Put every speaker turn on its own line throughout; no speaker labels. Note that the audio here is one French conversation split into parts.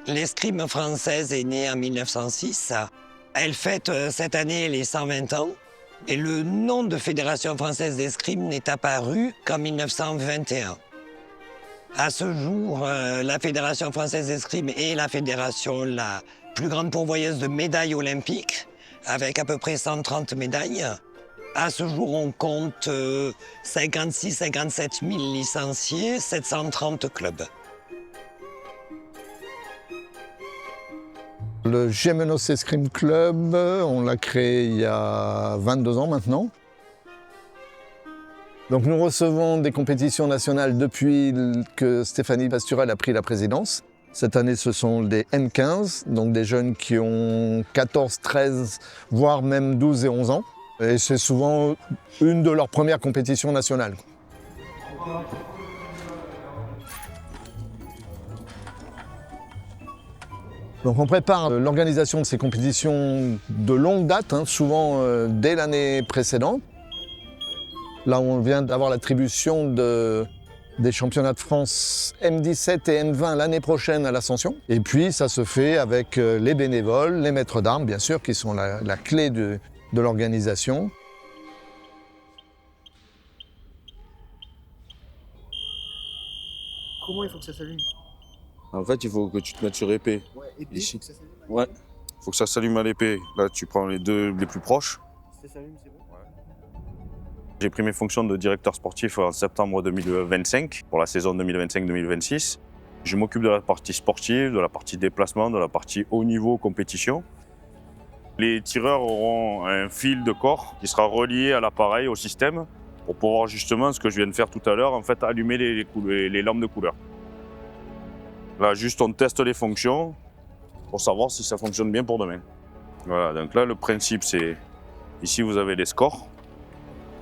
L'escrime française est née en 1906. Elle fête cette année les 120 ans. Et le nom de Fédération française d'escrime n'est apparu qu'en 1921. À ce jour, la Fédération française d'escrime est la fédération la plus grande pourvoyeuse de médailles olympiques, avec à peu près 130 médailles. À ce jour, on compte 56-57 000 licenciés, 730 clubs.
Le Gémenos Escrime Club, on l'a créé il y a 22 ans maintenant. Donc nous recevons des compétitions nationales depuis que Stéphanie Pasturel a pris la présidence. Cette année, ce sont des M15, donc des jeunes qui ont 14, 13, voire même 12 et 11 ans. Et c'est souvent une de leurs premières compétitions nationales. Donc on prépare l'organisation de ces compétitions de longue date, souvent dès l'année précédente. Là, on vient d'avoir l'attribution des championnats de France M17 et M20 l'année prochaine à l'Ascension. Et puis ça se fait avec les bénévoles, les maîtres d'armes, bien sûr, qui sont la clé de l'organisation.
Comment il faut que ça s'allume?
En fait, il faut que tu te mettes sur épée.
Ouais, épée,
Ici.
faut que ça s'allume.
Ouais. Il faut que ça s'allume à l'épée. Là, tu prends les deux les plus proches.
Si ça s'allume, c'est bon?
J'ai pris mes fonctions de directeur sportif en septembre 2025 pour la saison 2025-2026. Je m'occupe de la partie sportive, de la partie déplacement, de la partie haut niveau compétition. Les tireurs auront un fil de corps qui sera relié à l'appareil, au système, pour pouvoir justement, ce que je viens de faire tout à l'heure, en fait, allumer les lampes de couleur. Là, juste on teste les fonctions pour savoir si ça fonctionne bien pour demain. Voilà, donc là, le principe, c'est... Ici, vous avez les scores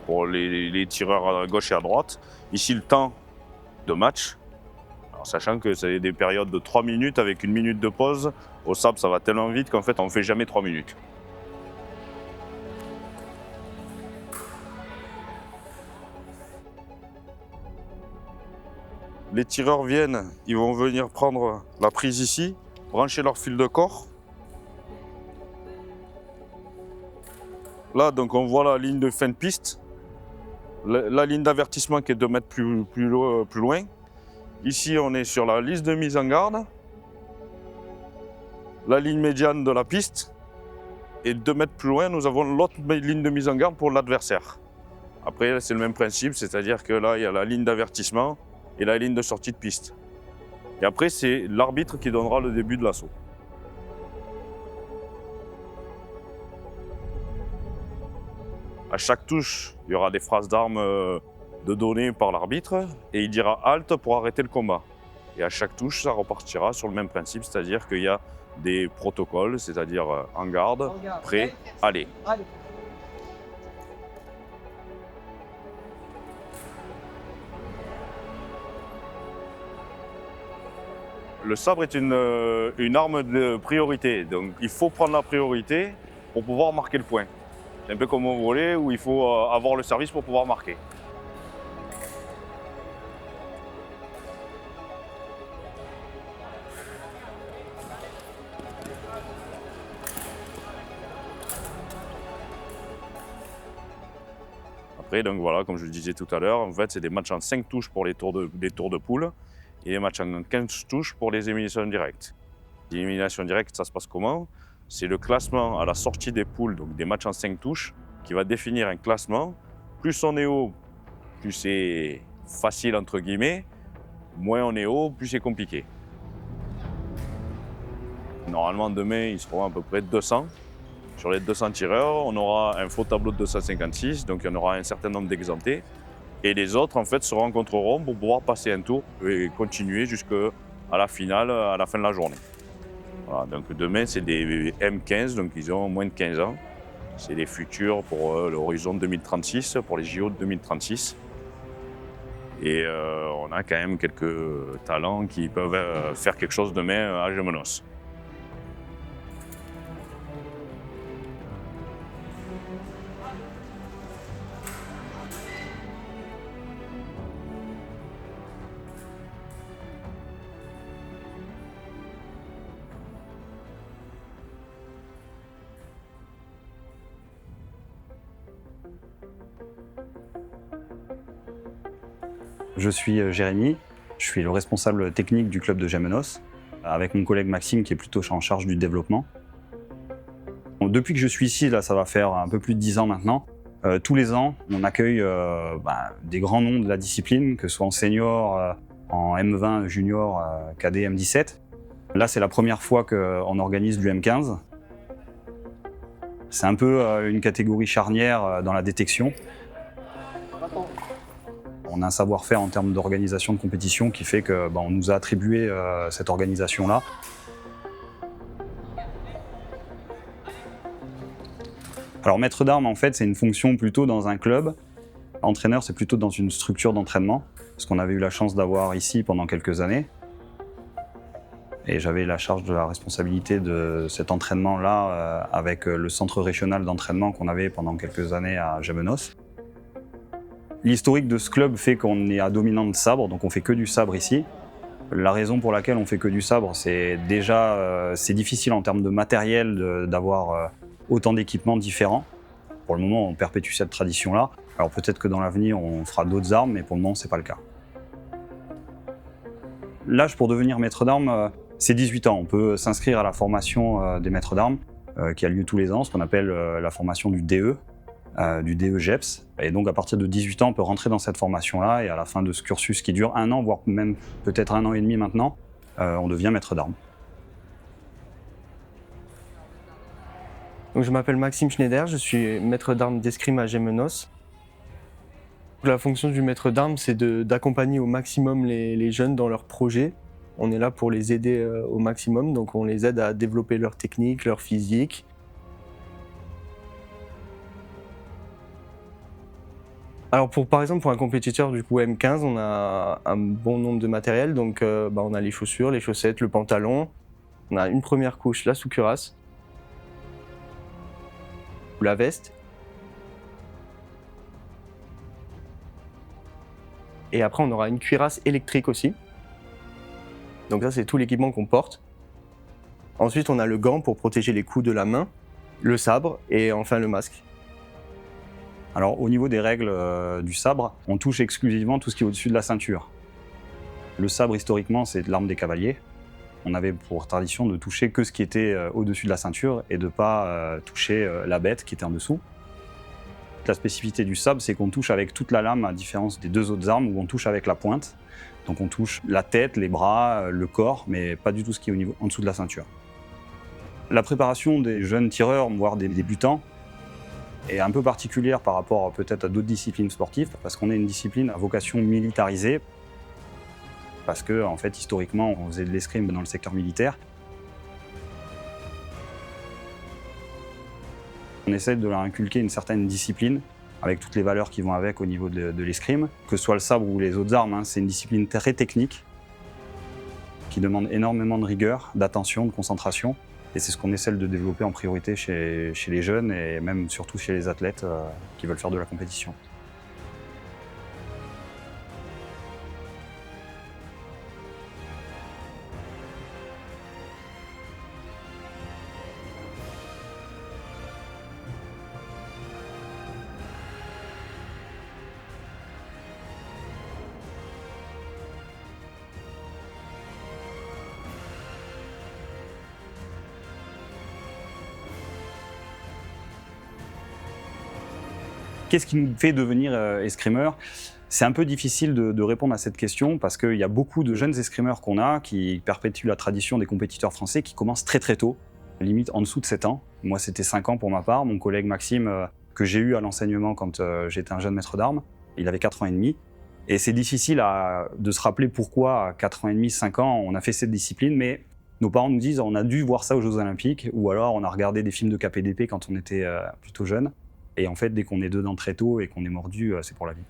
pour les tireurs à gauche et à droite. Ici, le temps de match. Alors, sachant que c'est des périodes de 3 minutes avec 1 minute de pause. Au sable, ça va tellement vite qu'en fait, on ne fait jamais 3 minutes. Les tireurs viennent, ils vont venir prendre la prise ici, brancher leur fil de corps. Là, donc on voit la ligne de fin de piste, la ligne d'avertissement qui est 2 mètres plus loin. Ici, on est sur la liste de mise en garde, la ligne médiane de la piste, et 2 mètres plus loin, nous avons l'autre ligne de mise en garde pour l'adversaire. Après, c'est le même principe, c'est-à-dire que là, il y a la ligne d'avertissement et la ligne de sortie de piste. Et après, c'est l'arbitre qui donnera le début de l'assaut. À chaque touche, il y aura des phrases d'armes de données par l'arbitre et il dira halte pour arrêter le combat. Et à chaque touche, ça repartira sur le même principe, c'est-à-dire qu'il y a des protocoles, c'est-à-dire en garde, prêt, allez. Le sabre est une arme de priorité, donc il faut prendre la priorité pour pouvoir marquer le point. C'est un peu comme au volley où il faut avoir le service pour pouvoir marquer. Après, donc voilà, comme je le disais tout à l'heure, en fait, c'est des matchs en 5 touches pour les tours de poule. et les matchs en 15 touches pour les éliminations directes. Les éliminations directes, ça se passe comment? C'est le classement à la sortie des poules, donc des matchs en 5 touches, qui va définir un classement. Plus on est haut, plus c'est facile entre guillemets, moins on est haut, plus c'est compliqué. Normalement demain, ils seront à peu près 200. Sur les 200 tireurs, on aura un faux tableau de 256, donc il y en aura un certain nombre d'exemptés. Et les autres, en fait, se rencontreront pour pouvoir passer un tour et continuer jusqu'à la finale, à la fin de la journée. Voilà, donc demain, c'est des M15, donc ils ont moins de 15 ans. C'est les futurs pour l'horizon 2036, pour les JO de 2036. Et on a quand même quelques talents qui peuvent faire quelque chose demain à Gémenos.
Je suis Jérémy, je suis le responsable technique du club de Gémenos, avec mon collègue Maxime qui est plutôt en charge du développement. Bon, depuis que je suis ici, là, ça va faire un peu plus de 10 ans maintenant, tous les ans, on accueille des grands noms de la discipline, que ce soit en senior, en M20, junior, cadet, M17. Là, c'est la première fois qu'on organise du M15. C'est un peu une catégorie charnière dans la détection. On a un savoir-faire en termes d'organisation de compétition qui fait qu'on nous a attribué cette organisation-là. Alors maître d'armes, en fait, c'est une fonction plutôt dans un club. Entraîneur, c'est plutôt dans une structure d'entraînement, ce qu'on avait eu la chance d'avoir ici pendant quelques années. Et j'avais la charge de la responsabilité de cet entraînement-là avec le centre régional d'entraînement qu'on avait pendant quelques années à Gémenos. L'historique de ce club fait qu'on est à dominante sabre, donc on fait que du sabre ici. La raison pour laquelle on fait que du sabre, c'est déjà c'est difficile en termes de matériel d'avoir autant d'équipements différents. Pour le moment, on perpétue cette tradition-là. Alors peut-être que dans l'avenir, on fera d'autres armes, mais pour le moment, c'est pas le cas. L'âge pour devenir maître d'armes, c'est 18 ans. On peut s'inscrire à la formation des maîtres d'armes qui a lieu tous les ans, ce qu'on appelle la formation du DE GEPS. Et donc à partir de 18 ans, on peut rentrer dans cette formation-là et à la fin de ce cursus qui dure 1 an, voire même peut-être 1 an et demi maintenant, on devient maître d'armes.
Donc, je m'appelle Maxime Schneider, je suis maître d'armes d'escrime à Gémenos. La fonction du maître d'armes, c'est d'accompagner au maximum les jeunes dans leurs projets. On est là pour les aider au maximum, donc on les aide à développer leur technique, leur physique. Alors par exemple pour un compétiteur du coup M15, on a un bon nombre de matériel, donc on a les chaussures, les chaussettes, le pantalon. On a une première couche, la sous-cuirasse, la veste. Et après on aura une cuirasse électrique aussi. Donc ça c'est tout l'équipement qu'on porte. Ensuite on a le gant pour protéger les coups de la main, le sabre et enfin le masque.
Alors au niveau des règles du sabre, on touche exclusivement tout ce qui est au-dessus de la ceinture. Le sabre historiquement c'est l'arme des cavaliers. On avait pour tradition de toucher que ce qui était au-dessus de la ceinture et de ne pas toucher la bête qui était en dessous. La spécificité du sabre, c'est qu'on touche avec toute la lame, à différence des deux autres armes où on touche avec la pointe. Donc on touche la tête, les bras, le corps, mais pas du tout ce qui est en dessous de la ceinture. La préparation des jeunes tireurs, voire des débutants, est un peu particulière par rapport peut-être à d'autres disciplines sportives, parce qu'on est une discipline à vocation militarisée, parce que en fait, historiquement, on faisait de l'escrime dans le secteur militaire. On essaie de leur inculquer une certaine discipline, avec toutes les valeurs qui vont avec au niveau de l'escrime. Que ce soit le sabre ou les autres armes, c'est une discipline très technique, qui demande énormément de rigueur, d'attention, de concentration. Et c'est ce qu'on essaie de développer en priorité chez les jeunes et même surtout chez les athlètes qui veulent faire de la compétition. Qu'est-ce qui nous fait devenir escrimeur ? C'est un peu difficile de répondre à cette question parce qu'il y a beaucoup de jeunes escrimeurs qu'on a qui perpétuent la tradition des compétiteurs français qui commencent très très tôt, limite en dessous de 7 ans. Moi, c'était 5 ans pour ma part. Mon collègue Maxime, que j'ai eu à l'enseignement quand j'étais un jeune maître d'armes, il avait 4 ans et demi. Et c'est difficile de se rappeler pourquoi à 4 ans et demi, 5 ans, on a fait cette discipline, mais nos parents nous disent on a dû voir ça aux Jeux Olympiques ou alors on a regardé des films de KPDP quand on était plutôt jeune. Et en fait, dès qu'on est dedans très tôt et qu'on est mordu, c'est pour la vie.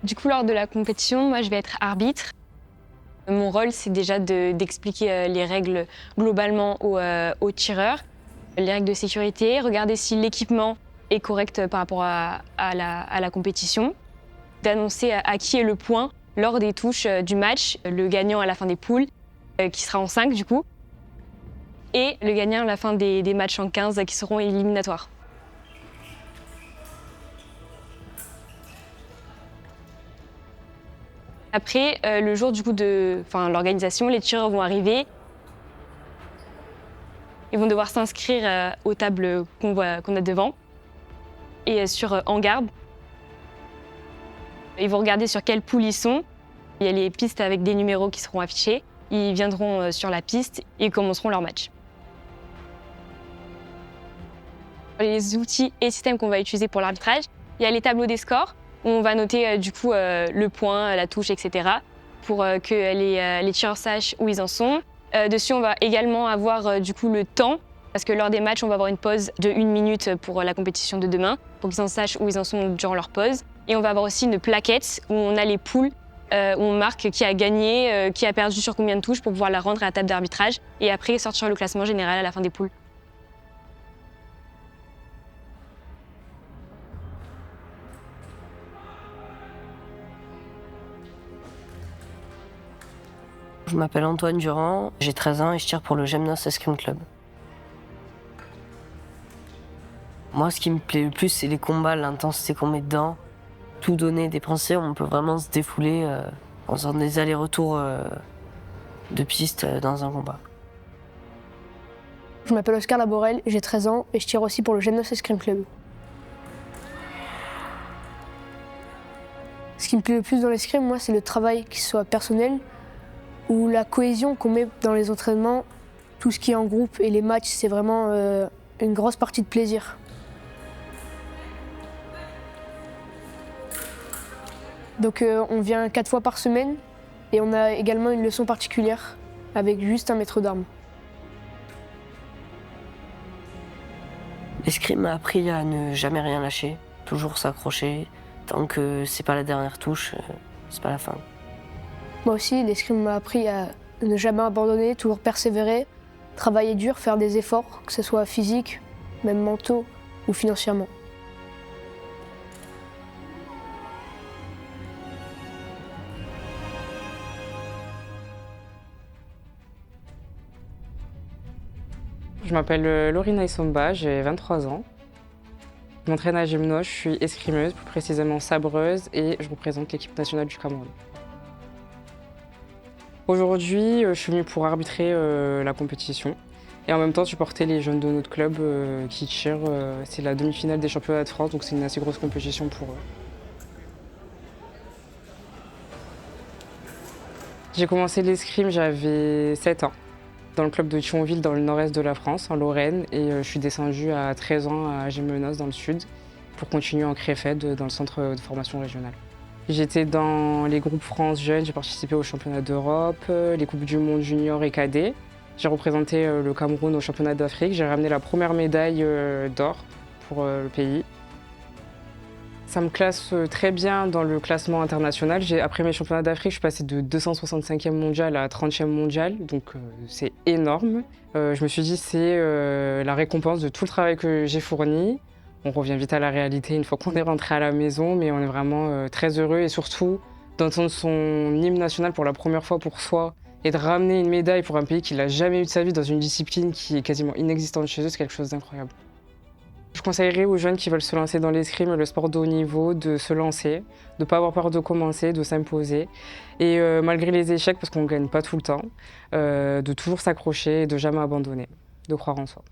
Du coup, lors de la compétition, moi, je vais être arbitre. Mon rôle, c'est déjà d'expliquer les règles globalement aux tireurs, les règles de sécurité, regarder si l'équipement est correct par rapport à la compétition, d'annoncer à qui est le point lors des touches du match, le gagnant à la fin des poules, qui sera en 5 du coup, et le gagnant à la fin des matchs en 15 qui seront éliminatoires. Après, le jour du coup de l'organisation, les tireurs vont arriver. Ils vont devoir s'inscrire aux tables qu'on a devant et sur En Garde. Ils vont regarder sur quelle poule ils sont. Il y a les pistes avec des numéros qui seront affichés. Ils viendront sur la piste et commenceront leur match. Les outils et systèmes qu'on va utiliser pour l'arbitrage, il y a les tableaux des scores, où on va noter du coup le point, la touche, etc. pour que les tireurs sachent où ils en sont. Dessus, on va également avoir du coup le temps, parce que lors des matchs, on va avoir une pause de 1 minute pour la compétition de demain, pour qu'ils en sachent où ils en sont durant leur pause. Et on va avoir aussi une plaquette où on a les poules, où on marque qui a gagné, qui a perdu sur combien de touches pour pouvoir la rendre à la table d'arbitrage et après sortir le classement général à la fin des poules.
Je m'appelle Antoine Durand, j'ai 13 ans et je tire pour le Gemnos Escrime Club. Moi, ce qui me plaît le plus, c'est les combats, l'intensité qu'on met dedans. Tout donner, dépenser, on peut vraiment se défouler en faisant des allers-retours de piste dans un combat.
Je m'appelle Oscar Laborel, j'ai 13 ans et je tire aussi pour le Gemnos Escrime Club. Ce qui me plaît le plus dans l'escrime, moi, c'est le travail qui soit personnel, ou la cohésion qu'on met dans les entraînements, tout ce qui est en groupe et les matchs, c'est vraiment une grosse partie de plaisir. Donc on vient 4 fois par semaine et on a également une leçon particulière avec juste un maître d'armes.
L'escrime m'a appris à ne jamais rien lâcher, toujours s'accrocher. Tant que c'est pas la dernière touche, c'est pas la fin.
Moi aussi, l'escrime m'a appris à ne jamais abandonner, toujours persévérer, travailler dur, faire des efforts, que ce soit physique, même mentaux ou financièrement.
Je m'appelle Laurina Isomba, j'ai 23 ans. Je m'entraîne à Gemnos, je suis escrimeuse, plus précisément sabreuse, et je représente l'équipe nationale du Cameroun. Aujourd'hui, je suis venue pour arbitrer la compétition et en même temps supporter les jeunes de notre club qui tirent. C'est la demi-finale des championnats de France, donc c'est une assez grosse compétition pour eux. J'ai commencé l'escrime, j'avais 7 ans, dans le club de Thionville, dans le nord-est de la France, en Lorraine, et je suis descendue à 13 ans à Gémenos, dans le sud, pour continuer en CREFED, dans le centre de formation régionale. J'étais dans les groupes France Jeunes, j'ai participé aux championnats d'Europe, les Coupes du Monde junior et cadet. J'ai représenté le Cameroun au championnat d'Afrique, j'ai ramené la première médaille d'or pour le pays. Ça me classe très bien dans le classement international. Après mes championnats d'Afrique, je suis passée de 265e mondial à 30e mondial, donc c'est énorme. Je me suis dit c'est la récompense de tout le travail que j'ai fourni. On revient vite à la réalité une fois qu'on est rentré à la maison, mais on est vraiment très heureux et surtout d'entendre son hymne national pour la première fois pour soi et de ramener une médaille pour un pays qui n'a jamais eu de sa vie dans une discipline qui est quasiment inexistante chez eux, c'est quelque chose d'incroyable. Je conseillerais aux jeunes qui veulent se lancer dans l'escrime et le sport de haut niveau de se lancer, de ne pas avoir peur de commencer, de s'imposer. Et malgré les échecs, parce qu'on ne gagne pas tout le temps, de toujours s'accrocher et de jamais abandonner, de croire en soi.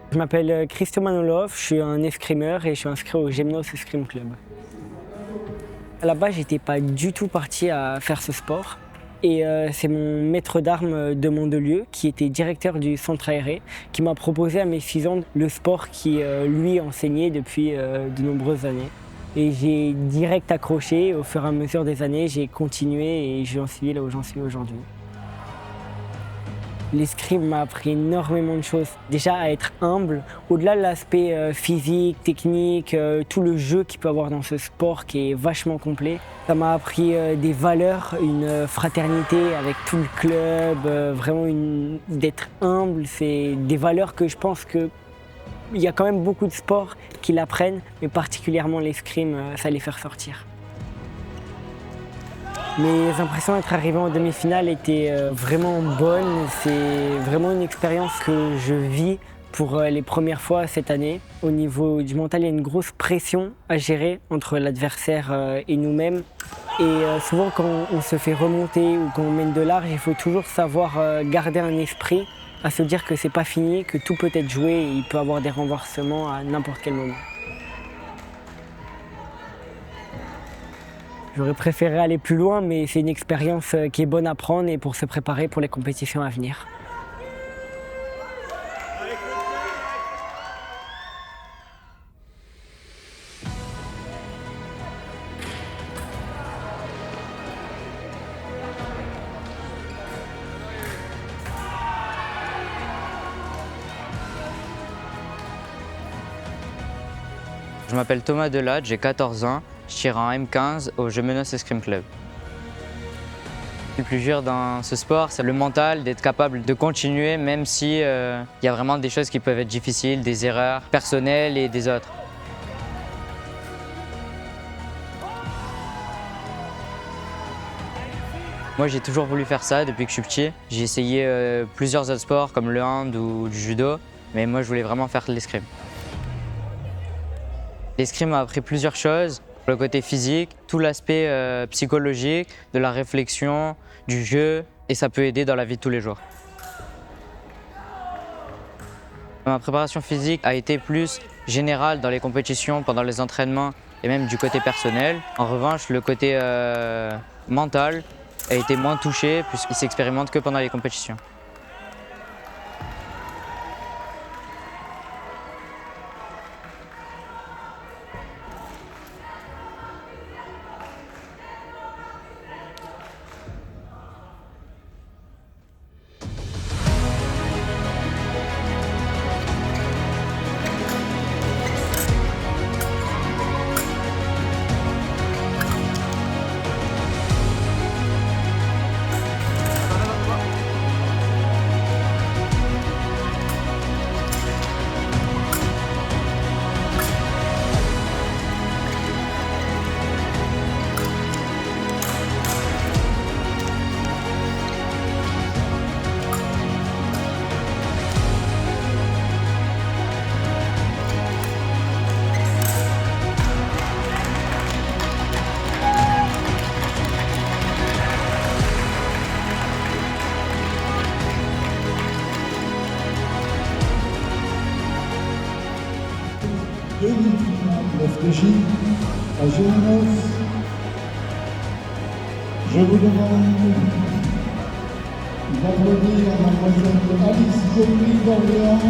Je m'appelle Christo Manolov, je suis un escrimeur et je suis inscrit au Gémenos Escrime Club. À la base, j'étais pas du tout parti à faire ce sport. Et c'est mon maître d'armes de Mandelieu, qui était directeur du centre aéré, qui m'a proposé à mes 6 ans le sport qui lui enseignait depuis de nombreuses années. Et j'ai direct accroché, au fur et à mesure des années, j'ai continué et j'en suis là où j'en suis aujourd'hui. L'escrime m'a appris énormément de choses. Déjà à être humble, au-delà de l'aspect physique, technique, tout le jeu qu'il peut avoir dans ce sport qui est vachement complet. Ça m'a appris des valeurs, une fraternité avec tout le club, vraiment d'être humble. C'est des valeurs que je pense qu'il y a quand même beaucoup de sports qui l'apprennent, mais particulièrement l'escrime, ça les fait ressortir. Mes impressions d'être arrivé en demi-finale étaient vraiment bonnes. C'est vraiment une expérience que je vis pour les premières fois cette année. Au niveau du mental, il y a une grosse pression à gérer entre l'adversaire et nous-mêmes. Et souvent, quand on se fait remonter ou quand on mène de large, il faut toujours savoir garder un esprit à se dire que c'est pas fini, que tout peut être joué et il peut y avoir des renversements à n'importe quel moment. J'aurais préféré aller plus loin, mais c'est une expérience qui est bonne à prendre et pour se préparer pour les compétitions à venir.
Je m'appelle Thomas Delatte, j'ai 14 ans. Je tire en M15 au Gémenos Escrime Club. Le plus dur dans ce sport, c'est le mental, d'être capable de continuer même si y a vraiment des choses qui peuvent être difficiles, des erreurs personnelles et des autres. Moi, j'ai toujours voulu faire ça depuis que je suis petit. J'ai essayé plusieurs autres sports comme le hand ou du judo, mais moi, je voulais vraiment faire de l'escrime. L'escrime m'a appris plusieurs choses. Le côté physique, tout l'aspect psychologique, de la réflexion, du jeu, et ça peut aider dans la vie de tous les jours. Ma préparation physique a été plus générale dans les compétitions, pendant les entraînements et même du côté personnel. En revanche, le côté mental a été moins touché puisqu'il s'expérimente que pendant les compétitions.
Réfléchis à Gémenos. Je vous demande d'applaudir mademoiselle Alice Jolie d'Orléans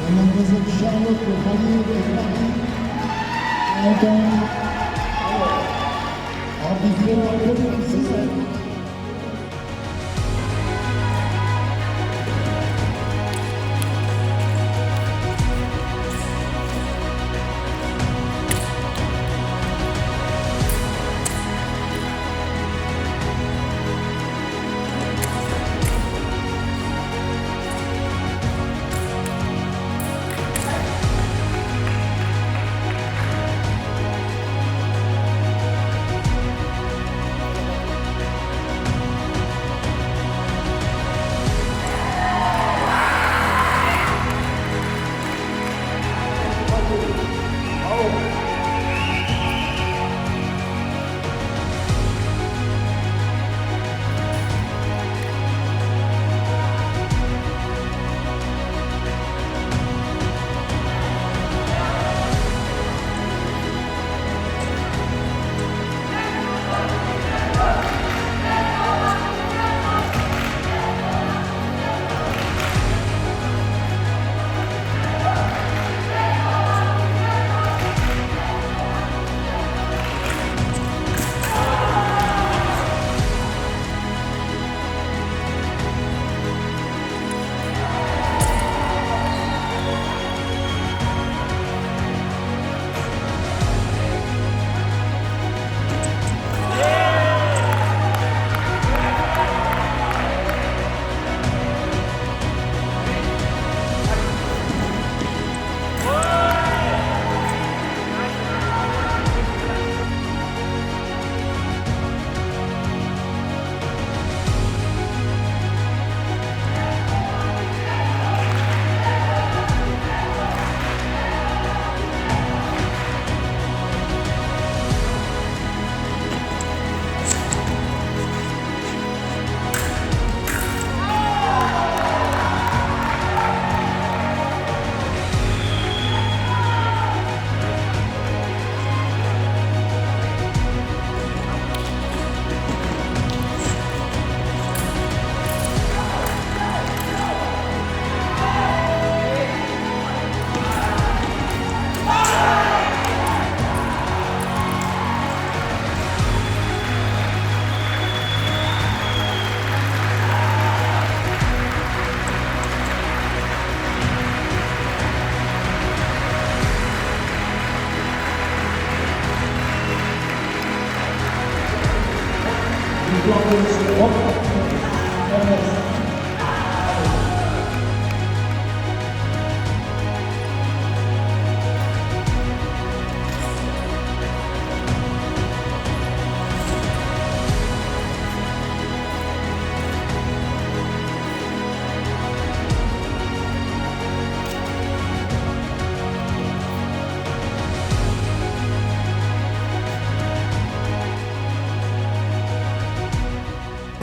et mademoiselle Charlotte Rallier de Paris. En tant qu'arbitre professionnel.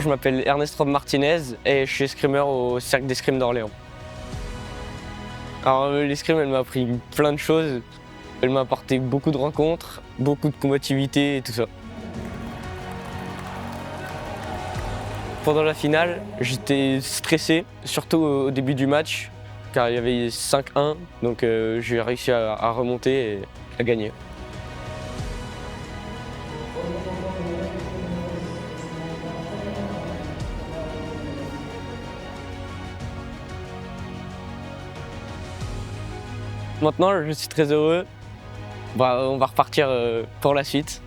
Je m'appelle Ernest Rob Martinez et je suis escrimeur au Cercle d'Escrime d'Orléans. Alors l'escrime, elle m'a appris plein de choses. Elle m'a apporté beaucoup de rencontres, beaucoup de combativité et tout ça. Pendant la finale, j'étais stressé, surtout au début du match, car il y avait 5-1, donc j'ai réussi à remonter et à gagner. Maintenant, je suis très heureux. On va repartir pour la suite.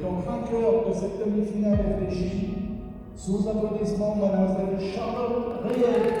Donc vainqueur de cette demi-finale réfléchie, sous applaudissements, mademoiselle Charlotte Riel.